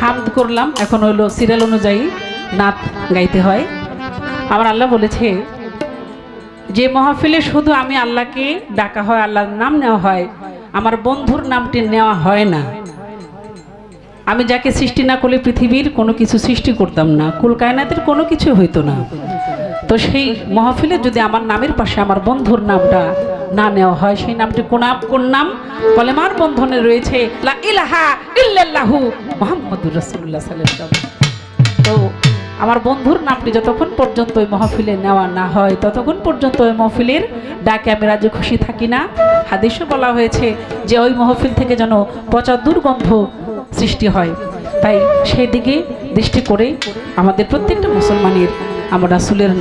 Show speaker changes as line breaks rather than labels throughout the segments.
হামদ করলাম, এখন হলো সিরিয়াল অনুযায়ী নাত গাইতে হয়। আমার আল্লাহ বলেছে যে মাহফিলে শুধু আমি আল্লাহকে ডাকা হয়, আল্লাহর নাম নেওয়া হয়, আমার বন্ধুর নামটি নেওয়া হয় না। আমি যাকে সৃষ্টি না করলে পৃথিবীর কোনো কিছু সৃষ্টি করতাম না, কুল কায়নাতের কোনো কিছু হইতো না। তো সেই মাহফিলে যদি আমার নামের পাশে আমার বন্ধুর নামটা না নেওয়া হয়, সেই নামটি কোন নাম? কলেমার বন্ধনে রয়েছে লা ইলাহা ইল্লাল্লাহু মুহাম্মাদুর রাসূলুল্লাহ সাল্লাল্লাহু আলাইহি ওয়াসাল্লাম। তো আমার বন্ধুর নামটি যতক্ষণ পর্যন্ত ওই মাহফিলে নেওয়া না হয়, ততক্ষণ পর্যন্ত ওই মাহফিলের ডাকে আমি রাজি খুশি থাকি না। হাদিসে বলা হয়েছে যে ওই মাহফিল থেকে যেন পচা দুর্গন্ধ সৃষ্টি হয়। তাই সেই দিকে দৃষ্টি করে আমাদের প্রত্যেকটা মুসলমানের আমার রাসূলের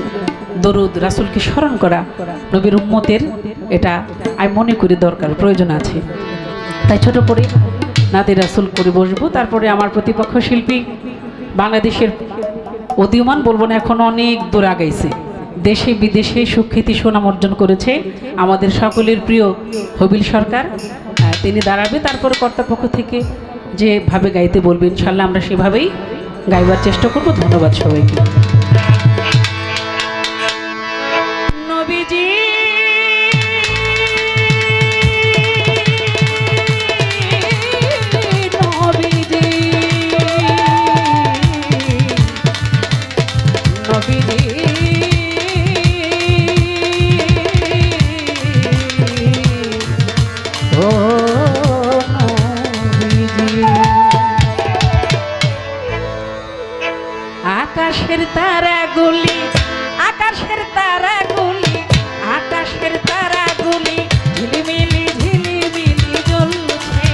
দরুদ, রাসূলকে স্মরণ করা, নবীর উম্মতের এটা আমি মনে করি দরকার, প্রয়োজন আছে। তাই ছোট করে নাতে রাসূল করে বসবো। তারপরে আমার প্রতিপক্ষ শিল্পী বাংলাদেশের উদীয়মান, বলবো না, এখন অনেক দূর আগাইছে, দেশে বিদেশে সুখ্যাতি সুনাম অর্জন করেছে আমাদের সকলের প্রিয় হবিল সরকার। তিনি দাঁড়াবে, তারপরে কর্তাপক্ষ থেকে যেভাবে গাইতে বলবে ইনশাল্লাহ আমরা সেভাবেই গাইবার চেষ্টা করব। ধন্যবাদ সবাইকে। নবীজি আকাশের তারাগুলি, আকাশের তারাগুলি, আকাশের তারাগুলি ঝিলিমিলি ঝিলিমিলি জ্বলছে।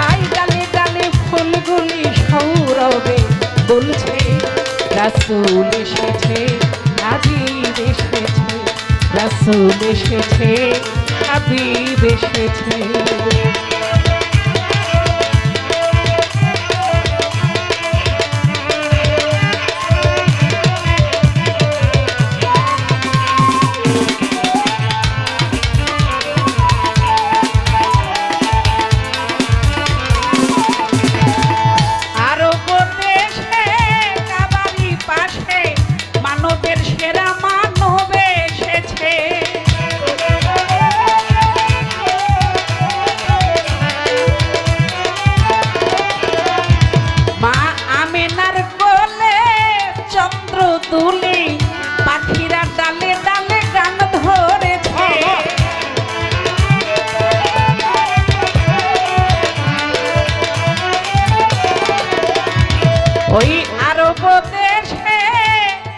আই ডালে ডালে ফুলগুলি সৌরভে দুলছে। রাসূল এসেছে, হাবিব এসেছে, রাসূল এসেছে, হাবিব এসেছে। ওই আরব দেশে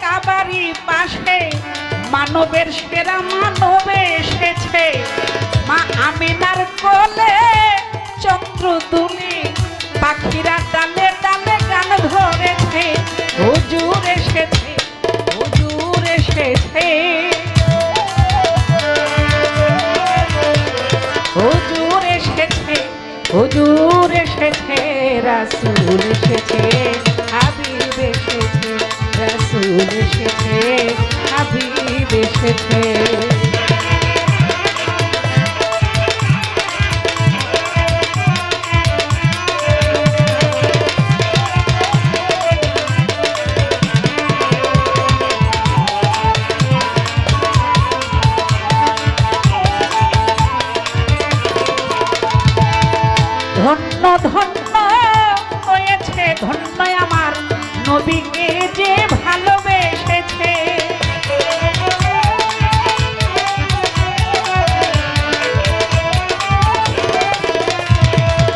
কাবারি পাশে মানবের সেরা মানব এসেছে। মা আমিনার কোলে চন্দ্র দুলি, পাখিরা ডালে ডালে গান ধরেছে। হুজুর এসেছে, হুজুর এসেছে, হুজুর এসেছে, হুজুর এসেছে, রাসূল এসেছে, হাবিব এসেছে, রাসূল এসেছে, হাবিব এসেছে। ধন্য ধন্য হয়েছে, ধন্য আমার নবীকে যে ভালোবেসেছে।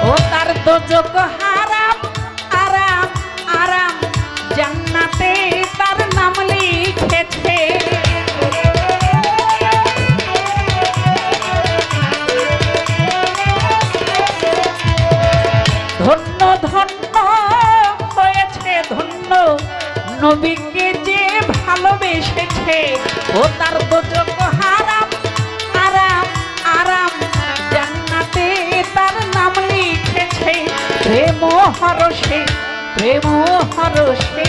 ও তার দোজখ হারাম আরাম আরাম, জান্নাতে তার নাম লিখেছে। ধন্য ধন্য হয়েছে, ধন্য নবীকে যে ভালোবেসেছে। ও তার দোজখ হারাম আরাম আরাম, জান্নাতে তার নাম লিখেছে। প্রেম হরষে, প্রেম হরষে,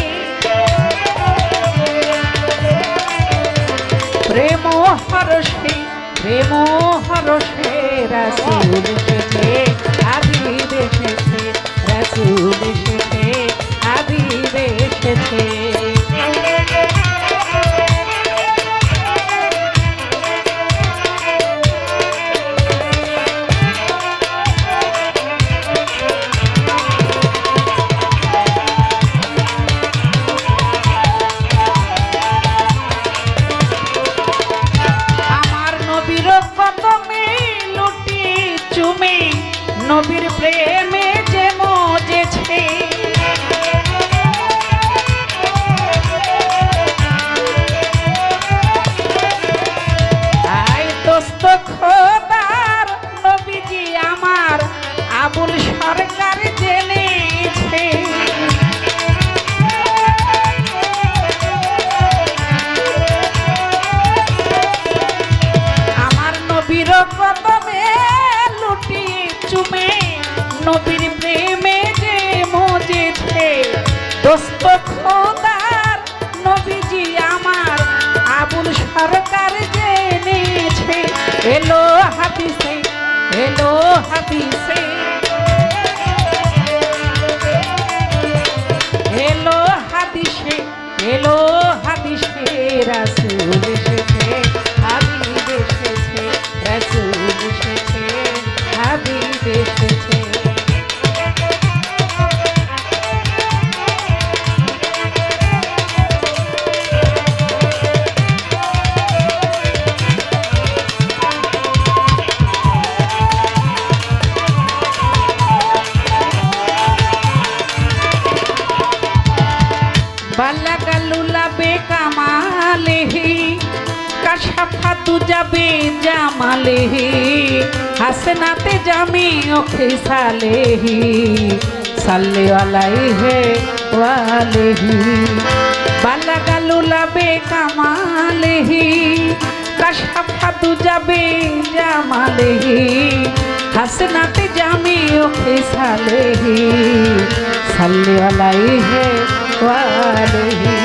প্রেম হরষে, প্রেম হরষে, রাসূল এসেছে, হাবিব এসেছে, রাসূল এসেছে, দোস্ত খোদার নবীজি আমার আবুল সরকার জেনেছে এলো হাদিসে এলো হাদিসে এলো হাদিসে এলো হাদিসে রাসূল এসেছে হাবিব এসেছে রাসূল এসেছে হাবিব এসেছে বালাগালুলা বেকামালেহি কাশাফাতু যাবে জামালেহি হাসনাতে জামি ও খিসালেহি সাল্লি আলাইহি ওয়ালিহি বালাগালুলা বেকামালেহি কাশাফাতু যাবে জামালেহি হাসনাতে জামি ও খিসালেহি সাল্লি আলাইহি ওয়ালিহি